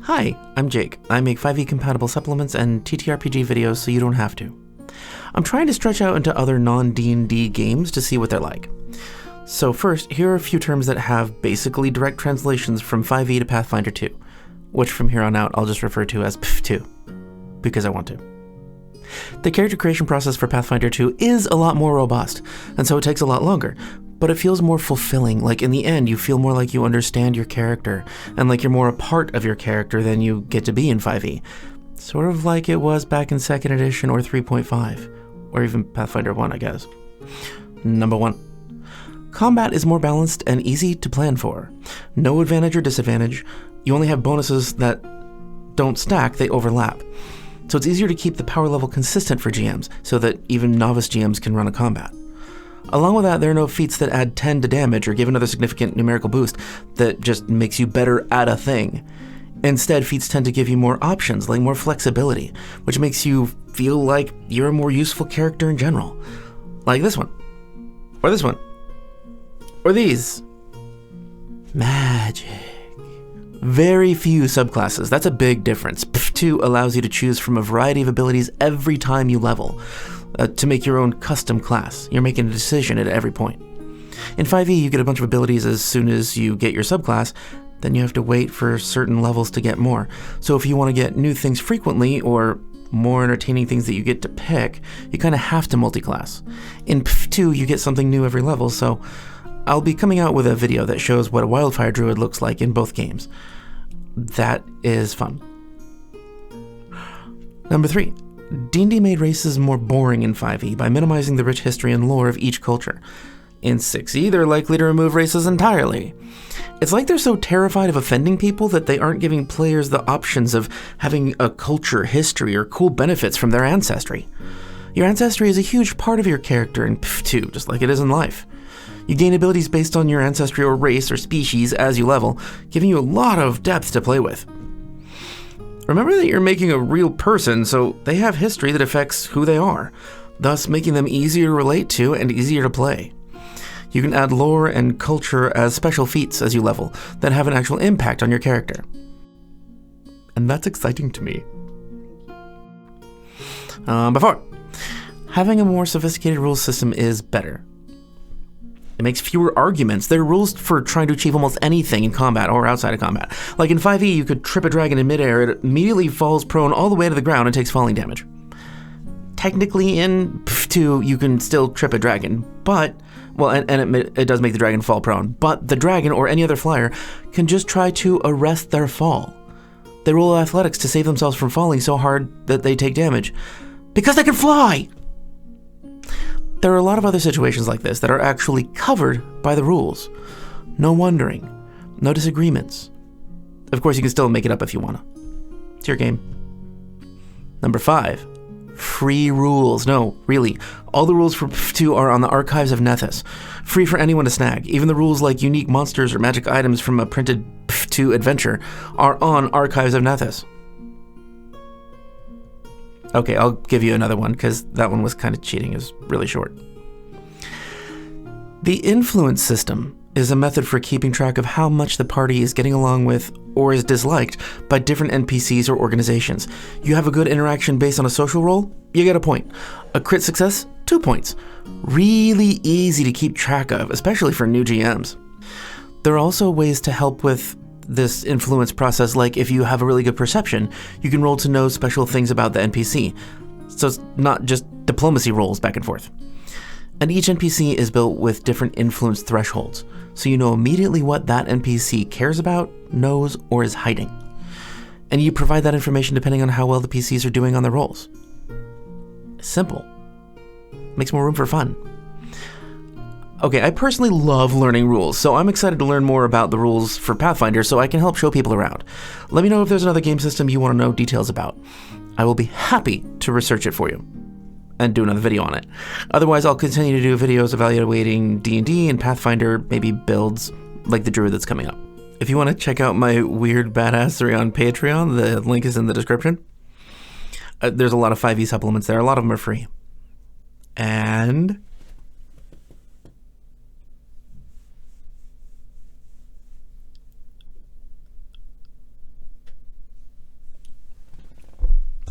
Hi, I'm Jake. I make 5e compatible supplements and TTRPG videos so you don't have to. I'm trying to stretch out into other non-D&D games to see what they're like. So first, here are a few terms that have basically direct translations from 5e to Pathfinder 2, which from here on out I'll just refer to as PF2, because I want to. The character creation process for Pathfinder 2 is a lot more robust, and so it takes a lot longer, but it feels more fulfilling. Like in the end, you feel more like you understand your character, and like you're more a part of your character than you get to be in 5e. Sort of like it was back in 2nd edition or 3.5, or even Pathfinder 1, I guess. Number 1. Combat is more balanced and easy to plan for. No advantage or disadvantage. You only have bonuses that don't stack, they overlap. So it's easier to keep the power level consistent for GMs, so that even novice GMs can run a combat. Along with that, there are no feats that add 10 to damage or give another significant numerical boost that just makes you better at a thing. Instead, feats tend to give you more options, like more flexibility, which makes you feel like you're a more useful character in general. Like this one. Or this one. Or these. Magic. Very few subclasses. That's a big difference. PF2 allows you to choose from a variety of abilities every time you level. To make your own custom class. You're making a decision at every point. In 5e, you get a bunch of abilities as soon as you get your subclass, then you have to wait for certain levels to get more. So if you want to get new things frequently, or more entertaining things that you get to pick, you kind of have to multi-class. In PF2, you get something new every level, so I'll be coming out with a video that shows what a Wildfire Druid looks like in both games. That is fun. Number 3. D&D made races more boring in 5e by minimizing the rich history and lore of each culture. In 6e, they're likely to remove races entirely. It's like they're so terrified of offending people that they aren't giving players the options of having a culture, history, or cool benefits from their ancestry. Your ancestry is a huge part of your character in PF2, just like it is in life. You gain abilities based on your ancestry or race or species as you level, giving you a lot of depth to play with. Remember that you're making a real person, so they have history that affects who they are, thus making them easier to relate to and easier to play. You can add lore and culture as special feats as you level that have an actual impact on your character. And that's exciting to me. Before, having a more sophisticated rules system is better. It makes fewer arguments. There are rules for trying to achieve almost anything in combat or outside of combat. Like in 5e, you could trip a dragon in midair, it immediately falls prone all the way to the ground and takes falling damage. Technically in PF2, you can still trip a dragon, but, well, and it does make the dragon fall prone, but the dragon or any other flyer can just try to arrest their fall. They roll athletics to save themselves from falling so hard that they take damage, because they can fly! There are a lot of other situations like this that are actually covered by the rules. No wondering, no disagreements. Of course, you can still make it up if you wanna. It's your game. Number 5, free rules. No, really, all the rules for PF2 are on the Archives of Nethys, free for anyone to snag. Even the rules like unique monsters or magic items from a printed PF2 adventure are on Archives of Nethys. Okay, I'll give you another one, because that one was kind of cheating. It was really short. The influence system is a method for keeping track of how much the party is getting along with or is disliked by different NPCs or organizations. You have a good interaction based on a social role, you get a point. A crit success, 2 points. Really easy to keep track of, especially for new GMs. There are also ways to help with this influence process, like if you have a really good perception, you can roll to know special things about the NPC. So it's not just diplomacy rolls back and forth. And each NPC is built with different influence thresholds, so you know immediately what that NPC cares about, knows, or is hiding. And you provide that information depending on how well the PCs are doing on their rolls. Simple. Makes more room for fun. Okay, I personally love learning rules, so I'm excited to learn more about the rules for Pathfinder so I can help show people around. Let me know if there's another game system you want to know details about. I will be happy to research it for you and do another video on it. Otherwise, I'll continue to do videos evaluating D&D and Pathfinder, maybe builds like the Druid that's coming up. If you want to check out my weird badassery on Patreon, the link is in the description. There's a lot of 5e supplements there. A lot of them are free. And